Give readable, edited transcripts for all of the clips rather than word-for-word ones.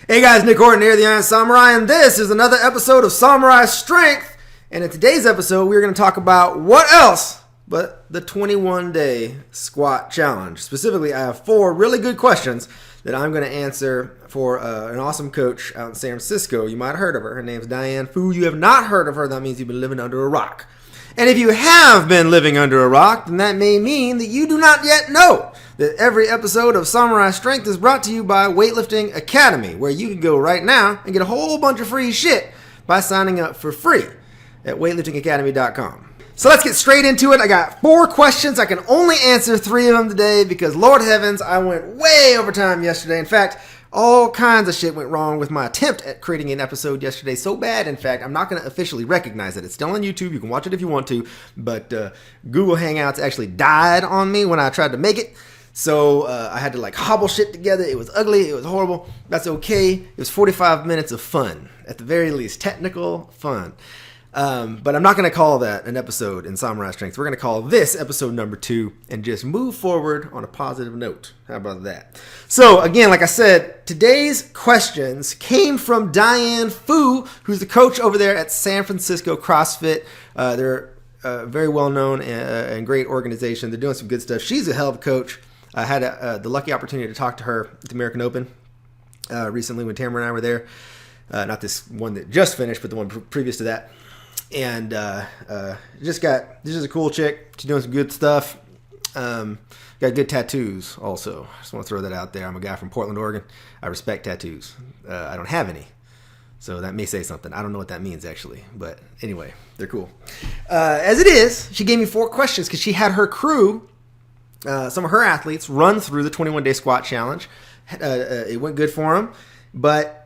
Hey guys, Nick Horton here, the Iron Samurai, and this is another episode of Samurai Strength. And in today's episode, we're going to talk about what else but the 21-day squat challenge. Specifically, I have 4 really good questions that I'm going to answer for an awesome coach out in San Francisco. You might have heard of her. Her name's Diane Fu. You have not heard of her. That means you've been living under a rock. And if you have been living under a rock, then that may mean that you do not yet know that every episode of Samurai Strength is brought to you by Weightlifting Academy, where you can go right now and get a whole bunch of free shit by signing up for free at weightliftingacademy.com. So let's get straight into it. I got 4 questions. I can only answer 3 of them today because, Lord heavens, I went way over time yesterday. In fact, all kinds of shit went wrong with my attempt at creating an episode yesterday. So bad, in fact, I'm not going to officially recognize it. It's still on YouTube. You can watch it if you want to. But Google Hangouts actually died on me when I tried to make it. So I had to hobble shit together. It was ugly. It was horrible. That's okay. It was 45 minutes of fun. At the very least, technical fun. But I'm not going to call that an episode in Samurai Strength. We're going to call this episode number 2 and just move forward on a positive note. How about that? So again, like I said, today's questions came from Diane Fu, who's the coach over there at San Francisco CrossFit. They're very well known and great organization. They're doing some good stuff. She's a hell of a coach. I had the lucky opportunity to talk to her at the American Open recently when Tamara and I were there. Not this one that just finished, but the one previous to that. And this is a cool chick. She's doing some good stuff. Got good tattoos also. Just want to throw that out there. I'm a guy from Portland, Oregon. I respect tattoos. I don't have any. So that may say something. I don't know what that means actually. But anyway, they're cool. As it is, she gave me 4 questions because she had her crew, some of her athletes, run through the 21-day squat challenge. It went good for them. But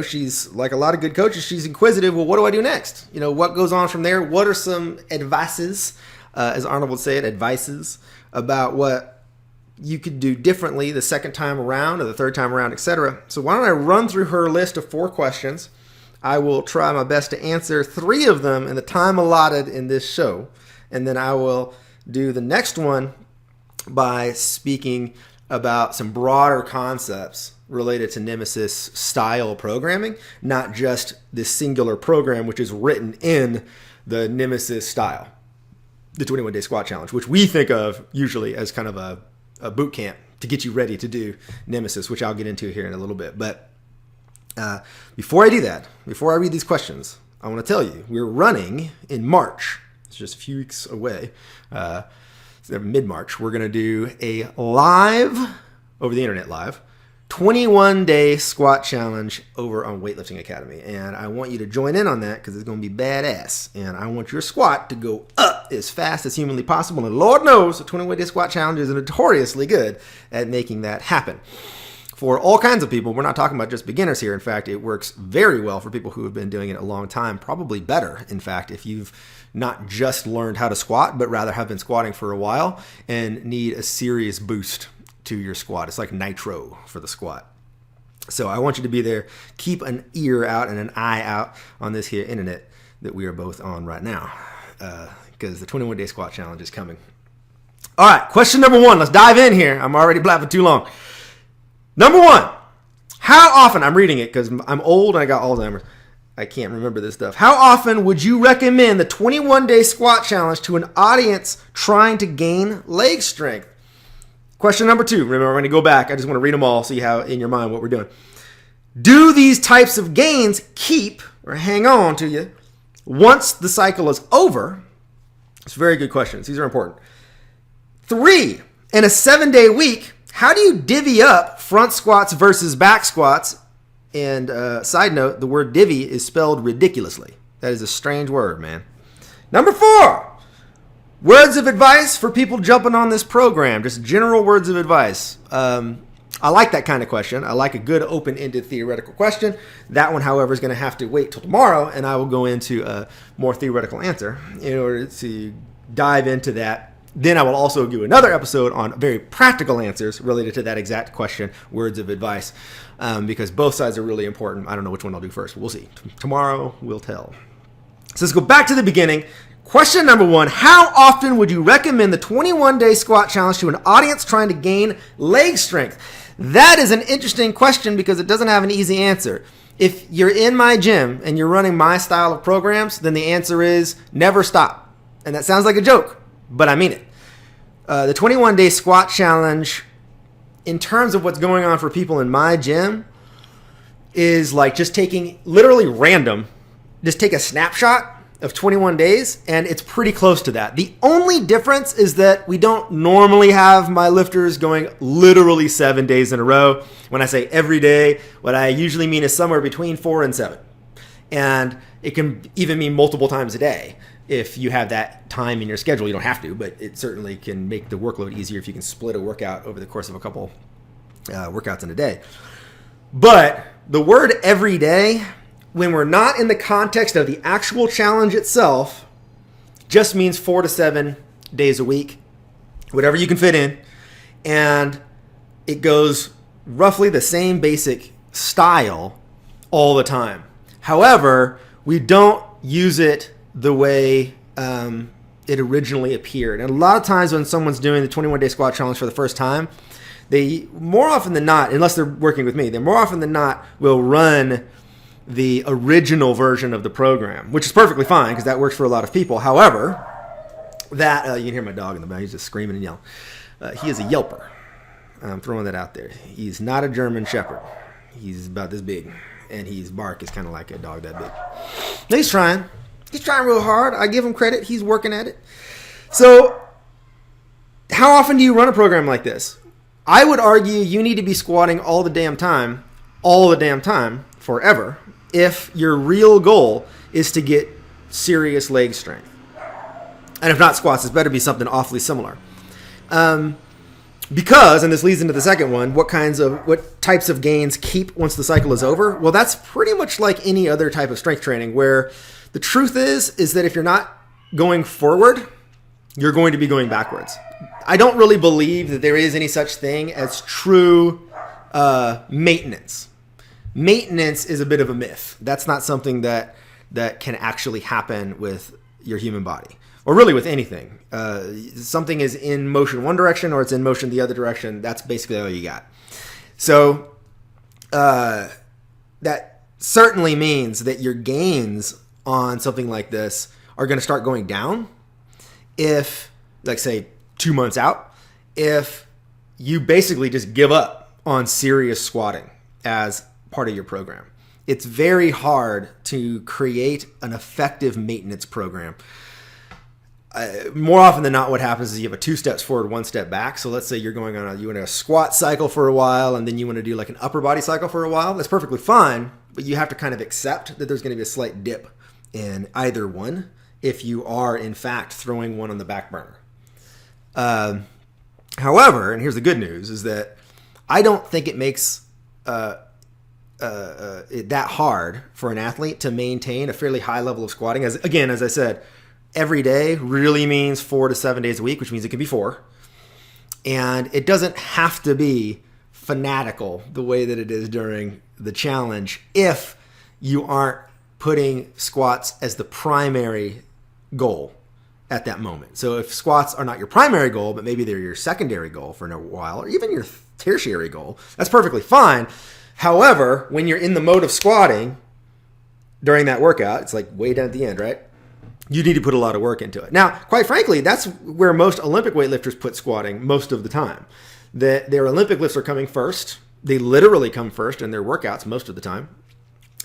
she's like a lot of good coaches. She's inquisitive. Well, what do I do next? What goes on from there? What are some advices, as Arnold would say it, advices about what you could do differently the second time around or the third time around, etc. So why don't I run through her list of 4 questions? I will try my best to answer 3 of them in the time allotted in this show. And then I will do the next one by speaking about some broader concepts related to Nemesis style programming, not just this singular program which is written in the Nemesis style, the 21-day squat challenge, which we think of usually as kind of a boot camp to get you ready to do Nemesis, which I'll get into here in a little bit. But before I do that, before I read these questions, I want to tell you, we're running in March. It's just a few weeks away. Mid-March, we're going to do a live, over the internet live, 21-day squat challenge over on Weightlifting Academy. And I want you to join in on that because it's going to be badass. And I want your squat to go up as fast as humanly possible. And Lord knows the 21-day squat challenge is notoriously good at making that happen. For all kinds of people, we're not talking about just beginners here. In fact, it works very well for people who have been doing it a long time. Probably better, in fact, if you've not just learned how to squat, but rather have been squatting for a while and need a serious boost to your squat. It's like nitro for the squat. So I want you to be there. Keep an ear out and an eye out on this here internet that we are both on right now, because the 21-day squat challenge is coming. All right, question number 1. Let's dive in here. I'm already blabbing too long. Number 1, how often, I'm reading it because I'm old and I got Alzheimer's. I can't remember this stuff. How often would you recommend the 21-day squat challenge to an audience trying to gain leg strength? Question number 2. Remember, I'm going to go back. I just want to read them all so you have in your mind what we're doing. Do these types of gains keep or hang on to you once the cycle is over? It's very good questions. These are important. 3, in a 7-day week, how do you divvy up front squats versus back squats? And side note, the word divvy is spelled ridiculously. That is a strange word, man. Number 4. Words of advice for people jumping on this program. Just general words of advice. I like that kind of question. I like a good open-ended theoretical question. That one, however, is going to have to wait till tomorrow, and I will go into a more theoretical answer in order to dive into that. Then I will also do another episode on very practical answers related to that exact question, words of advice, because both sides are really important. I don't know which one I'll do first. We'll see. Tomorrow we'll tell. So let's go back to the beginning. Question number 1, how often would you recommend the 21-day squat challenge to an audience trying to gain leg strength? That is an interesting question because it doesn't have an easy answer. If you're in my gym and you're running my style of programs, then the answer is never stop. And that sounds like a joke, but I mean it. The 21-day squat challenge, in terms of what's going on for people in my gym, is like just taking literally random, just take a snapshot of 21 days, and it's pretty close to that. The only difference is that we don't normally have my lifters going literally 7 days in a row. When I say every day, what I usually mean is somewhere between 4 and 7. And it can even mean multiple times a day. If you have that time in your schedule, you don't have to, but it certainly can make the workload easier if you can split a workout over the course of a couple workouts in a day. But the word every day, when we're not in the context of the actual challenge itself, just means 4 to 7 days a week, whatever you can fit in. And it goes roughly the same basic style all the time. However, we don't use it the way it originally appeared. And a lot of times when someone's doing the 21-day squat challenge for the first time, they more often than not, unless they're working with me, they more often than not will run the original version of the program, which is perfectly fine because that works for a lot of people. However, that you can hear my dog in the back. He's just screaming and yelling. He is a yelper. I'm throwing that out there. He's not a German Shepherd. He's about this big, and his bark is kind of like a dog that big. He's trying. He's trying real hard. I give him credit. He's working at it. So how often do you run a program like this? I would argue you need to be squatting all the damn time, forever, if your real goal is to get serious leg strength. And if not squats, it's better be something awfully similar. Because, and this leads into the second one, what types of gains keep once the cycle is over? Well, that's pretty much like any other type of strength training, where the truth is that if you're not going forward, you're going to be going backwards. I don't really believe that there is any such thing as true maintenance. Maintenance is a bit of a myth. That's not something that can actually happen with your human body, or really with anything. Something is in motion one direction or it's in motion the other direction. That's basically all you got. So that certainly means that your gains on something like this are going to start going down if, like, say, 2 months out, if you basically just give up on serious squatting as part of your program. It's very hard to create an effective maintenance program. More often than not, what happens is you have a 2 steps forward, 1 step back. So let's say you're going on you want a squat cycle for a while, and then you want to do like an upper body cycle for a while. That's perfectly fine, but you have to kind of accept that there's going to be a slight dip in either one if you are in fact throwing one on the back burner. However, and here's the good news, is that I don't think it makes it that hard for an athlete to maintain a fairly high level of squatting. As I said, every day really means 4 to 7 days a week, which means it can be 4. And it doesn't have to be fanatical the way that it is during the challenge if you aren't putting squats as the primary goal at that moment. So if squats are not your primary goal, but maybe they're your secondary goal for a while, or even your tertiary goal, that's perfectly fine. However, when you're in the mode of squatting during that workout, it's like way down at the end, right? You need to put a lot of work into it. Now, quite frankly, that's where most Olympic weightlifters put squatting most of the time. Their Olympic lifts are coming first. They literally come first in their workouts most of the time.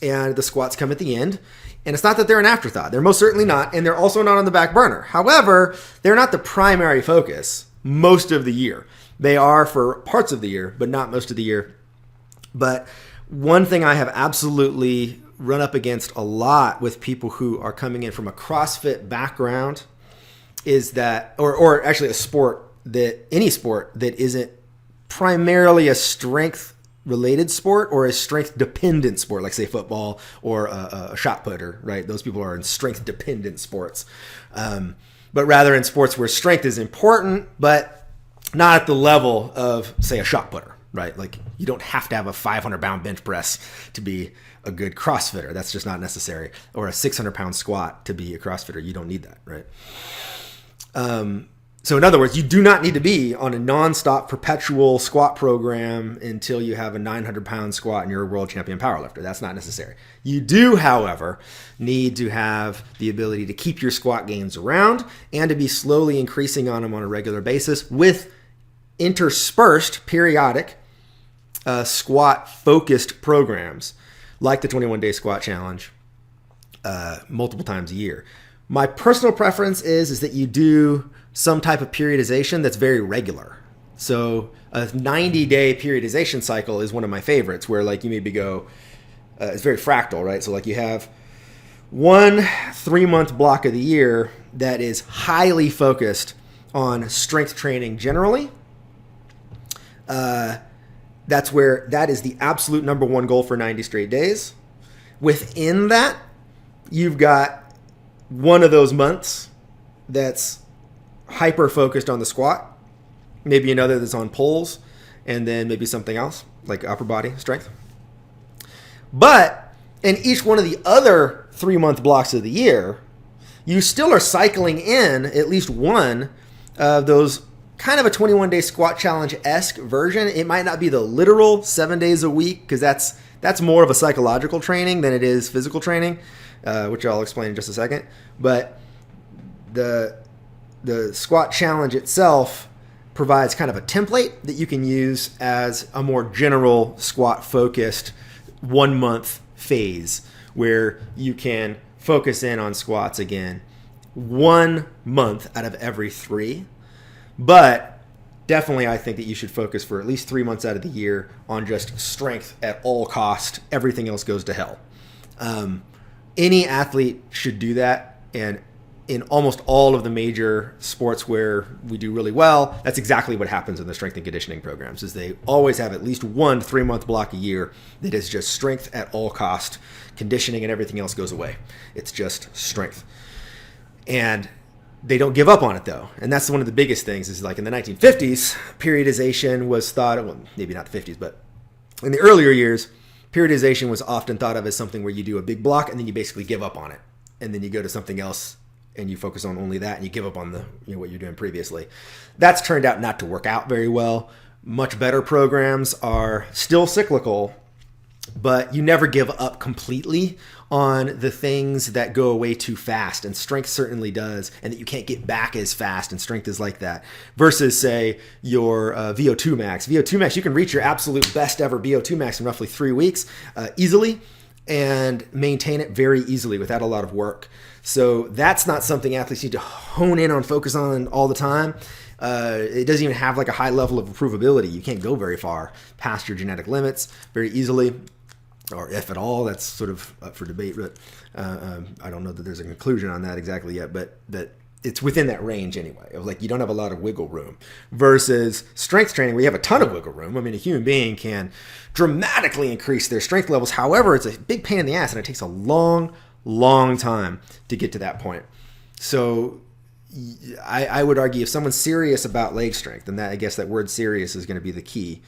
And the squats come at the end. And it's not that they're an afterthought. They're most certainly not. And they're also not on the back burner. However, they're not the primary focus most of the year. They are for parts of the year, but not most of the year. But one thing I have absolutely run up against a lot with people who are coming in from a CrossFit background is that, or actually any sport that isn't primarily a strength related sport or a strength dependent sport, like say football or a shot putter, right? Those people are in strength dependent sports. But rather in sports where strength is important, but not at the level of, say, a shot putter. right? Like you don't have to have a 500-pound bench press to be a good CrossFitter. That's just not necessary. Or a 600-pound squat to be a CrossFitter. You don't need that, right? So in other words, you do not need to be on a nonstop perpetual squat program until you have a 900-pound squat and you're a world champion powerlifter. That's not necessary. You do, however, need to have the ability to keep your squat gains around and to be slowly increasing on them on a regular basis with interspersed periodic squat-focused programs like the 21-Day Squat Challenge multiple times a year. My personal preference is that you do some type of periodization that's very regular. So a 90-day periodization cycle is one of my favorites, where like you maybe go, it's very fractal, right? So like you have 1 3-month block of the year that is highly focused on strength training generally. That is the absolute number one goal for 90 straight days. Within that, you've got one of those months that's hyper focused on the squat, maybe another that's on pulls, and then maybe something else like upper body strength. But in each one of the other 3-month blocks of the year, you still are cycling in at least one of those kind of a 21-day squat challenge-esque version. It might not be the literal 7 days a week, because that's more of a psychological training than it is physical training, which I'll explain in just a second. But the squat challenge itself provides kind of a template that you can use as a more general squat focused 1 month phase, where you can focus in on squats again 1 month out of every 3. But definitely I think that you should focus for at least 3 months out of the year on just strength at all cost. Everything else goes to hell. Any athlete should do that, and in almost all of the major sports where we do really well, that's exactly what happens in the strength and conditioning programs, is they always have at least 1 3-month block a year that is just strength at all cost. Conditioning and everything else goes away. It's just strength. And they don't give up on it, though. And that's one of the biggest things, is like in the 1950s, periodization was thought, well, maybe not the 50s, but in the earlier years, periodization was often thought of as something where you do a big block and then you basically give up on it. And then you go to something else and you focus on only that, and you give up on what you're doing previously. That's turned out not to work out very well. Much better programs are still cyclical, but you never give up completely on the things that go away too fast, and strength certainly does, and that you can't get back as fast, and strength is like that. Versus, say, your VO2 max. VO2 max, you can reach your absolute best ever VO2 max in roughly 3 weeks easily, and maintain it very easily without a lot of work. So that's not something athletes need to hone in on, focus on all the time. It doesn't even have like a high level of approvability. You can't go very far past your genetic limits very easily, or if at all. That's sort of up for debate, but I don't know that there's a conclusion on that exactly yet, but that it's within that range anyway, of like you don't have a lot of wiggle room. Versus strength training, where you have a ton of wiggle room. I mean, a human being can dramatically increase their strength levels. However, it's a big pain in the ass, and it takes a long time to get to that point. So I would argue, if someone's serious about leg strength, and that, I guess that word serious is going to be the key.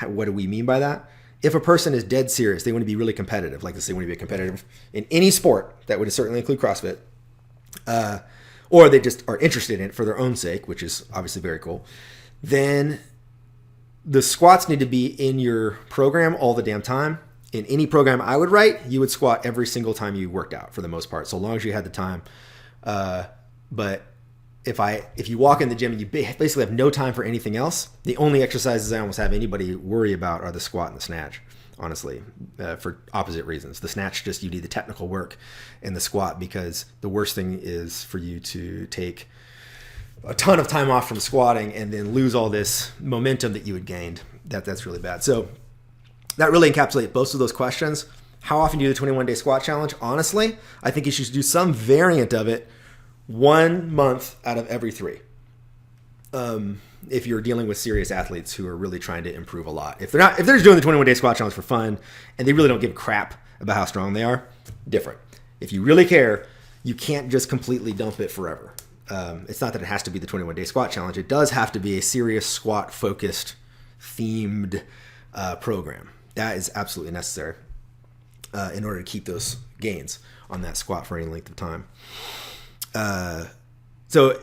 What do we mean by that? If a person is dead serious, they want to be really competitive, like they want to be competitive in any sport, that would certainly include CrossFit, or they just are interested in it for their own sake, which is obviously very cool, then the squats need to be in your program all the damn time. In any program I would write, you would squat every single time you worked out, for the most part, so long as you had the time. But if you walk in the gym and you basically have no time for anything else, the only exercises I almost have anybody worry about are the squat and the snatch, honestly, for opposite reasons. The snatch, just you need the technical work, and the squat, because the worst thing is for you to take a ton of time off from squatting and then lose all this momentum that you had gained. That's really bad. So that really encapsulates both of those questions. How often do you do the 21-day squat challenge? Honestly, I think you should do some variant of it 1 month out of every 3. If you're dealing with serious athletes who are really trying to improve a lot. If they're just doing the 21-day squat challenge for fun and they really don't give a crap about how strong they are, different. If you really care, you can't just completely dump it forever. It's not that it has to be the 21-day squat challenge. It does have to be a serious squat focused, themed program. That is absolutely necessary in order to keep those gains on that squat for any length of time. So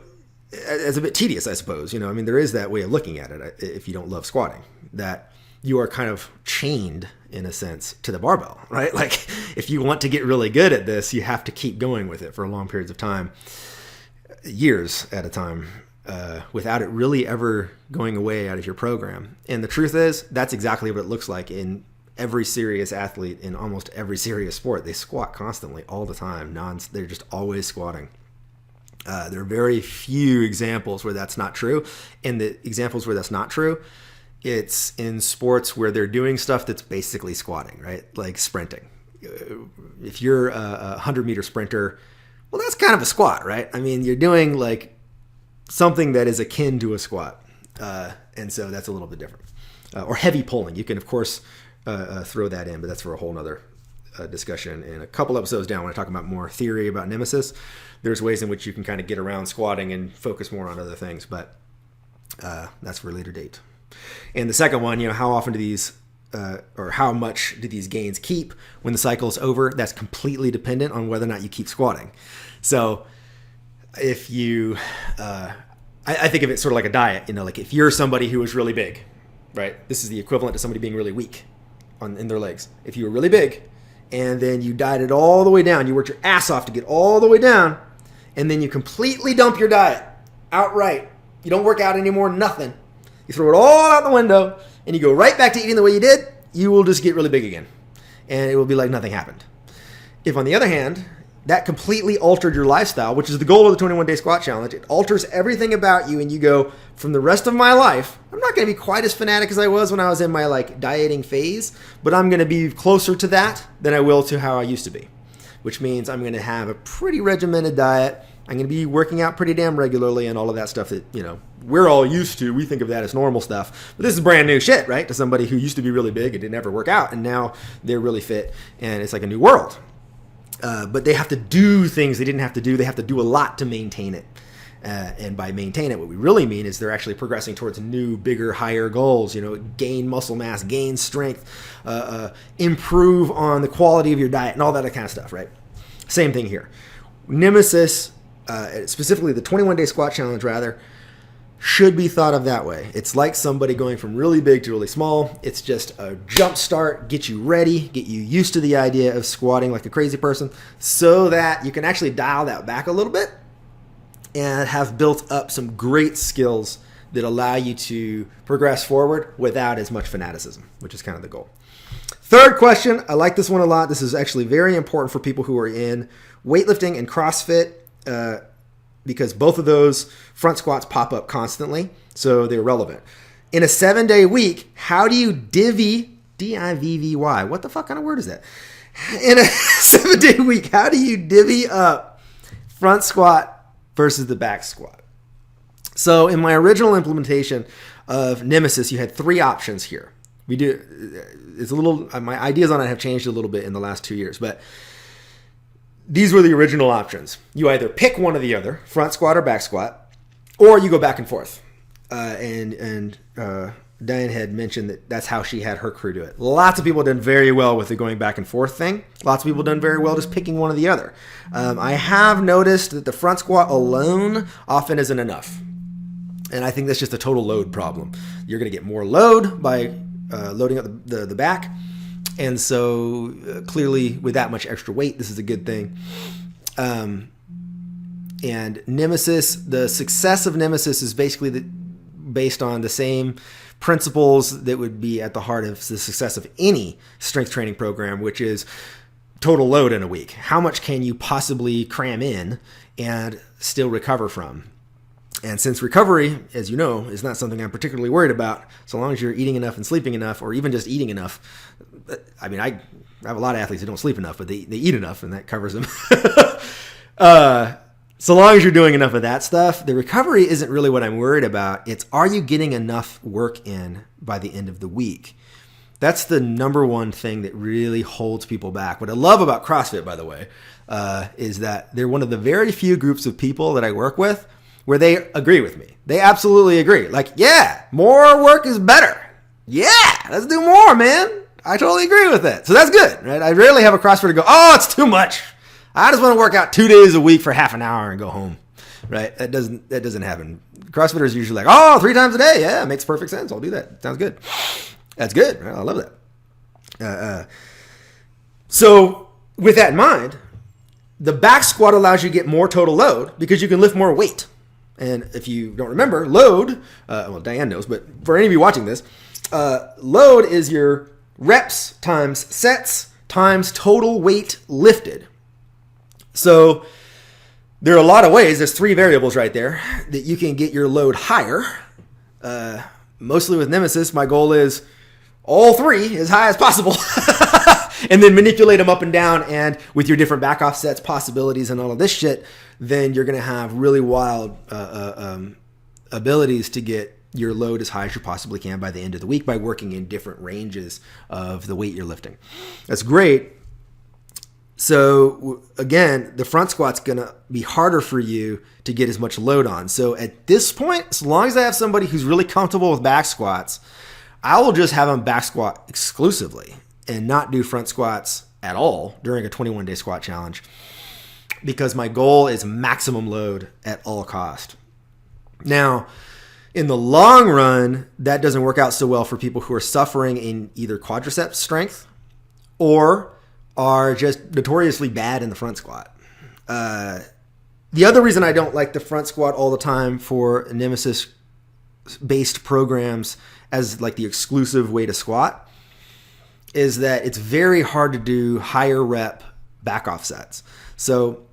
it's a bit tedious, I suppose. I mean, there is that way of looking at it if you don't love squatting, that you are kind of chained, in a sense, to the barbell, right? Like, if you want to get really good at this, you have to keep going with it for long periods of time, years at a time, without it really ever going away out of your program. And the truth is, that's exactly what it looks like in every serious athlete in almost every serious sport. They squat constantly, all the time. They're just always squatting. There are very few examples where that's not true. And the examples where that's not true, it's in sports where they're doing stuff that's basically squatting, right? Like sprinting. If you're a 100-meter sprinter, well, that's kind of a squat, right? I mean, you're doing like something that is akin to a squat. And so that's a little bit different. Or heavy pulling. You can, of course, throw that in, but that's for a whole nother discussion. In a couple episodes down, when I talk about more theory about Nemesis, there's ways in which you can kind of get around squatting and focus more on other things, but that's for a later date. And the second one, how often do these, or how much do these gains keep when the cycle is over? That's completely dependent on whether or not you keep squatting. So if you, I think of it sort of like a diet, like if you're somebody who is really big, right? This is the equivalent to somebody being really weak in their legs. If you were really big and then you dieted all the way down, you worked your ass off to get all the way down, and then you completely dump your diet outright. You don't work out anymore, nothing. You throw it all out the window and you go right back to eating the way you did, you will just get really big again. And it will be like nothing happened. If, on the other hand, that completely altered your lifestyle, which is the goal of the 21-day squat challenge, it alters everything about you, and you go, from the rest of my life, I'm not going to be quite as fanatic as I was when I was in my dieting phase, but I'm going to be closer to that than I will to how I used to be, which means I'm going to have a pretty regimented diet. I'm going to be working out pretty damn regularly and all of that stuff that, we're all used to. We think of that as normal stuff. But this is brand new shit, right? To somebody who used to be really big and didn't ever work out, and now they're really fit, and it's like a new world. But they have to do things they didn't have to do. They have to do a lot to maintain it. And by maintain it, what we really mean is they're actually progressing towards new, bigger, higher goals. Gain muscle mass, gain strength, improve on the quality of your diet, and all that kind of stuff, right? Same thing here. Nemesis, specifically the 21-day squat challenge, rather, should be thought of that way. It's like somebody going from really big to really small. It's just a jump start, get you ready, get you used to the idea of squatting like a crazy person, so that you can actually dial that back a little bit and have built up some great skills that allow you to progress forward without as much fanaticism, which is kind of the goal. Third question, I like this one a lot. This is actually very important for people who are in weightlifting and CrossFit, because both of those front squats pop up constantly, so they're relevant. In a 7-day week, how do you divvy, D-I-V-V-Y, what the fuck kind of word is that? In a 7-day week, how do you divvy up front squat versus the back squat? So in my original implementation of Nemesis, you had 3 options here. It's a little, my ideas on it have changed a little bit in the last 2 years, but these were the original options. You either pick one or the other, front squat or back squat, or you go back and forth. And Diane had mentioned that that's how she had her crew do it. Lots of people done very well with the going back and forth thing. Lots of people done very well just picking one or the other. I have noticed that the front squat alone often isn't enough. And I think that's just a total load problem. You're going to get more load by loading up the back. And so clearly with that much extra weight, this is a good thing. And Nemesis, the success of Nemesis is basically based on the same principles that would be at the heart of the success of any strength training program, which is total load in a week. How much can you possibly cram in and still recover from? And since recovery, as you know, is not something I'm particularly worried about, so long as you're eating enough and sleeping enough, or even just eating enough. I mean, I have a lot of athletes who don't sleep enough, but they eat enough, and that covers them. So long as you're doing enough of that stuff, the recovery isn't really what I'm worried about. It's, are you getting enough work in by the end of the week? That's the number one thing that really holds people back. What I love about CrossFit, by the way, is that they're one of the very few groups of people that I work with where they agree with me. They absolutely agree. Like, yeah, more work is better. Yeah. let's do more, man. I totally agree with that. So that's good, right? I rarely have a CrossFitter go, oh, it's too much. I just want to work out 2 days a week for half an hour and go home, right? That doesn't happen. CrossFitters are usually like, oh, 3 times a day. Yeah, it makes perfect sense. I'll do that. Sounds good. That's good, right? I love that. So with that in mind, the back squat allows you to get more total load because you can lift more weight. And if you don't remember, load, well, Diane knows, but for any of you watching this, load is your reps times sets times total weight lifted. So there are a lot of ways. There's 3 variables right there that you can get your load higher. Mostly with Nemesis, my goal is all 3 as high as possible. And then manipulate them up and down. And with your different back offsets, possibilities, and all of this shit, then you're going to have really wild abilities to get your load as high as you possibly can by the end of the week by working in different ranges of the weight you're lifting. That's great. So again, the front squat's going to be harder for you to get as much load on. So at this point, as long as I have somebody who's really comfortable with back squats, I will just have them back squat exclusively and not do front squats at all during a 21-day squat challenge because my goal is maximum load at all cost. Now, in the long run, that doesn't work out so well for people who are suffering in either quadriceps strength or are just notoriously bad in the front squat. The other reason I don't like the front squat all the time for Nemesis-based programs as like the exclusive way to squat is that it's very hard to do higher rep back offsets. So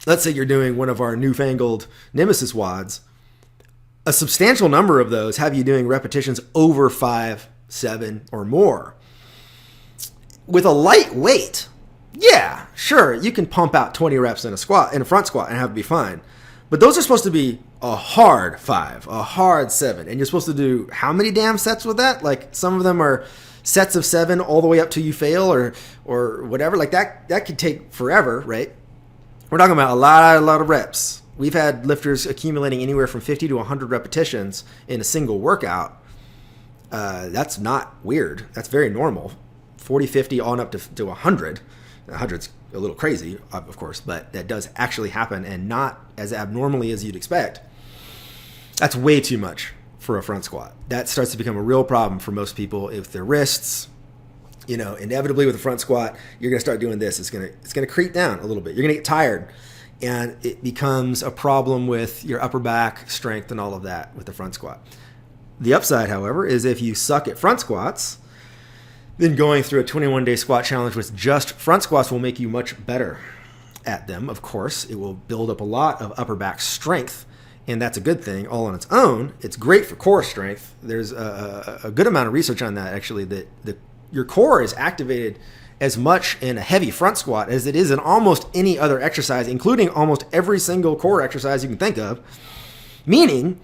let's say you're doing one of our newfangled Nemesis WODs. A substantial number of those have you doing repetitions over 5, 7, or more. With a light weight, yeah, sure, you can pump out 20 reps in a front squat and have it be fine. But those are supposed to be a hard 5, a hard 7. And you're supposed to do how many damn sets with that? Like some of them are sets of 7 all the way up till you fail or whatever. Like that could take forever, right? We're talking about a lot of reps. We've had lifters accumulating anywhere from 50 to 100 repetitions in a single workout. That's not weird. That's very normal. 40, 50 on up to 100. 100's a little crazy, of course, but that does actually happen and not as abnormally as you'd expect. That's way too much for a front squat. That starts to become a real problem for most people with their wrists. You know, inevitably with a front squat, you're going to start doing this. It's going to creep down a little bit. You're going to get tired. And it becomes a problem with your upper back strength and all of that with the front squat. The upside, however, is if you suck at front squats, then going through a 21-day squat challenge with just front squats will make you much better at them. Of course, it will build up a lot of upper back strength, and that's a good thing all on its own. It's great for core strength. There's a good amount of research on that, actually, that your core is activated as much in a heavy front squat as it is in almost any other exercise, including almost every single core exercise you can think of, meaning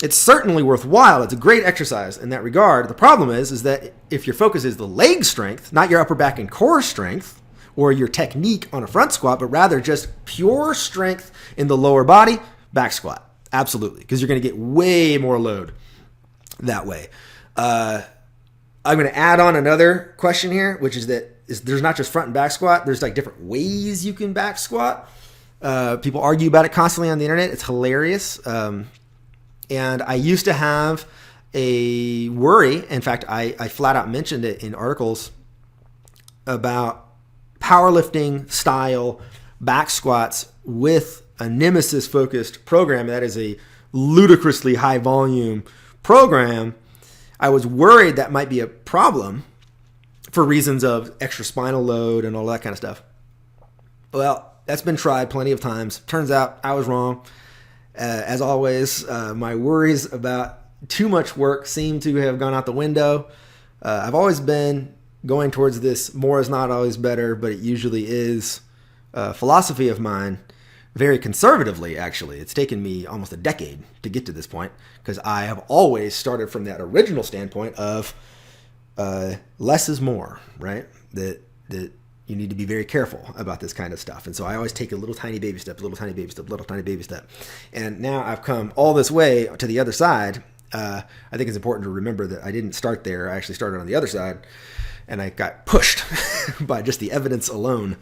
it's certainly worthwhile. It's a great exercise in that regard. The problem is that if your focus is the leg strength, not your upper back and core strength, or your technique on a front squat, but rather just pure strength in the lower body, back squat. Absolutely, because you're going to get way more load that way. I'm going to add on another question here, which is that there's not just front and back squat. There's like different ways you can back squat. People argue about it constantly on the internet. It's hilarious. And I used to have a worry. In fact, I flat out mentioned it in articles about powerlifting style back squats with a Nemesis focused program that is a ludicrously high volume program. I was worried that might be a problem for reasons of extra spinal load and all that kind of stuff. Well, that's been tried plenty of times. Turns out I was wrong. As always, my worries about too much work seem to have gone out the window. I've always been going towards this more is not always better, but it usually is a philosophy of mine, very conservatively, actually. It's taken me almost a decade to get to this point because I have always started from that original standpoint of less is more, right? That you need to be very careful about this kind of stuff. And so I always take a little tiny baby step, little tiny baby step, little tiny baby step. And now I've come all this way to the other side I think it's important to remember that I didn't start there. I actually started on the other side, and I got pushed by just the evidence alone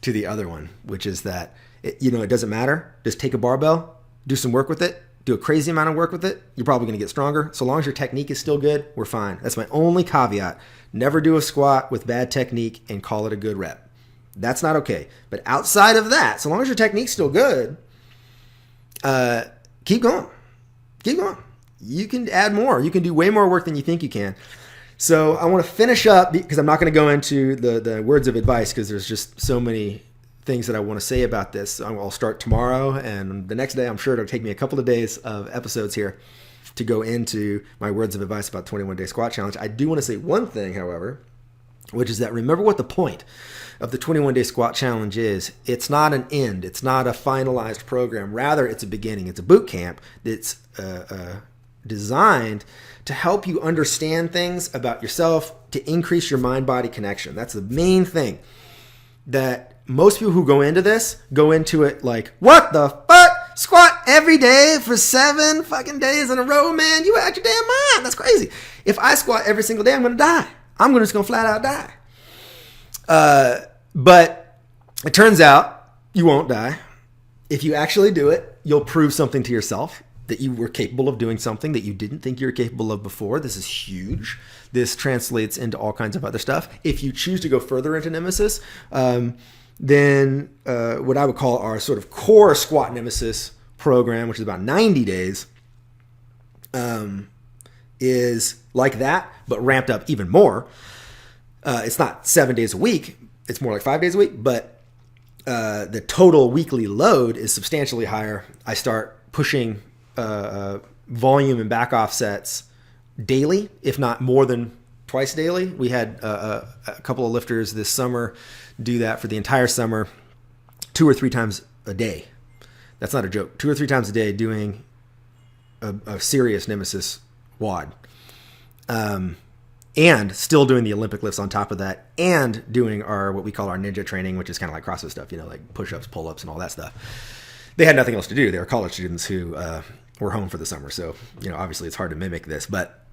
to the other one, which is that, it doesn't matter. Just take a barbell, do some work with it, do a crazy amount of work with it. You're probably going to get stronger. So long as your technique is still good, we're fine. That's my only caveat. Never do a squat with bad technique and call it a good rep. That's not okay. But outside of that, so long as your technique's still good, keep going. Keep going. You can add more. You can do way more work than you think you can. So I want to finish up, because I'm not going to go into the words of advice, because there's just so many things that I want to say about this. I'll start tomorrow, and the next day I'm sure it'll take me a couple of days of episodes here to go into my words of advice about 21-day squat challenge. I do want to say one thing, however, which is that remember what the point of the 21-day squat challenge is. It's not an end. It's not a finalized program. Rather, it's a beginning. It's a boot camp that's designed to help you understand things about yourself, to increase your mind-body connection. That's the main thing. That most people who go into it like, what the fuck? Squat every day for 7 fucking days in a row, man. You out your damn mind. That's crazy. If I squat every single day, I'm going to die. I'm just going to flat out die. But it turns out you won't die. If you actually do it, you'll prove something to yourself, that you were capable of doing something that you didn't think you were capable of before. This is huge. This translates into all kinds of other stuff. If you choose to go further into Nemesis, then what I would call our sort of core Squat Nemesis program, which is about 90 days, is like that, but ramped up even more. It's not 7 days a week. It's more like 5 days a week, but the total weekly load is substantially higher. I start pushing volume and back offsets daily, if not more than twice daily. We had a couple of lifters this summer do that for the entire summer, 2 or 3 times a day. That's not a joke. 2 or 3 times a day doing a serious Nemesis WOD. And still doing the Olympic lifts on top of that, and doing what we call our ninja training, which is kind of like CrossFit stuff, like push-ups, pull-ups, and all that stuff. They had nothing else to do. They were college students who were home for the summer. So, obviously it's hard to mimic this, but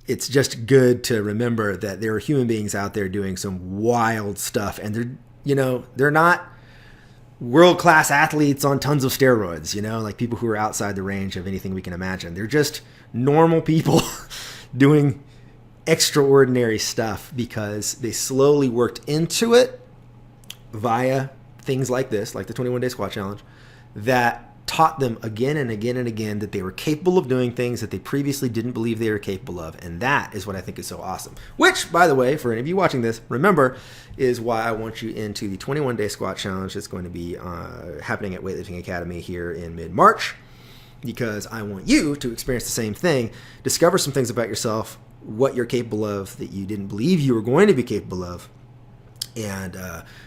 it's just good to remember that there are human beings out there doing some wild stuff, and they're not world-class athletes on tons of steroids, like people who are outside the range of anything we can imagine. They're just normal people doing extraordinary stuff because they slowly worked into it via things like this, like the 21-day squat challenge, that taught them again and again and again that they were capable of doing things that they previously didn't believe they were capable of. And that is what I think is so awesome. Which, by the way, for any of you watching this, remember, is why I want you into the 21-day squat challenge that's going to be happening at Weightlifting Academy here in mid-March, because I want you to experience the same thing, discover some things about yourself, what you're capable of that you didn't believe you were going to be capable of, and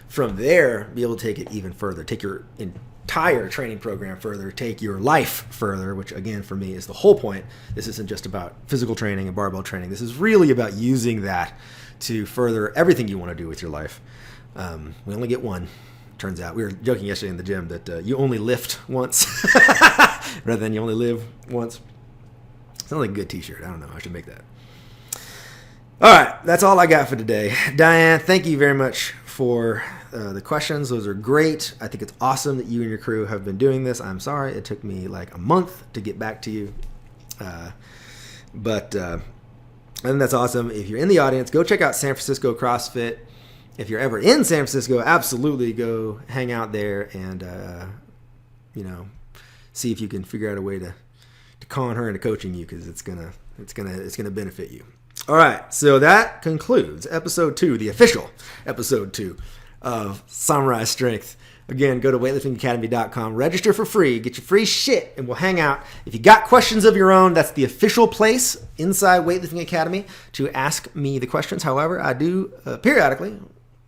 from there, be able to take it even further, take your entire training program further, take your life further, which again for me is the whole point. This isn't just about physical training and barbell training. This is really about using that to further everything you want to do with your life. We only get one. Turns out, we were joking yesterday in the gym that you only lift once rather than you only live once. Sounds like a good t-shirt. I don't know. I should make that. All right. That's all I got for today. Diane, thank you very much for the questions. Those are great. I think it's awesome that you and your crew have been doing this. I'm sorry it took me like a month to get back to you. But I think that's awesome. If you're in the audience, go check out San Francisco CrossFit. If you're ever in San Francisco, absolutely go hang out there and see if you can figure out a way to con her into coaching you, because it's gonna benefit you. All right, so that concludes episode 2, the official episode 2 of Samurai Strength. Again, go to weightliftingacademy.com, register for free, get your free shit, and we'll hang out. If you got questions of your own, that's the official place inside Weightlifting Academy to ask me the questions. However, I do periodically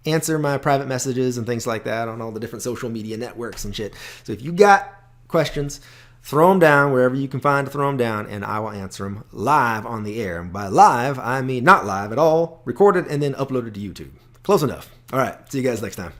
answer my private messages and things like that on all the different social media networks and shit. So if you got questions, throw them down wherever you can find to throw them down, and I will answer them live on the air. And by live, I mean not live at all, recorded and then uploaded to YouTube. Close enough. All right, see you guys next time.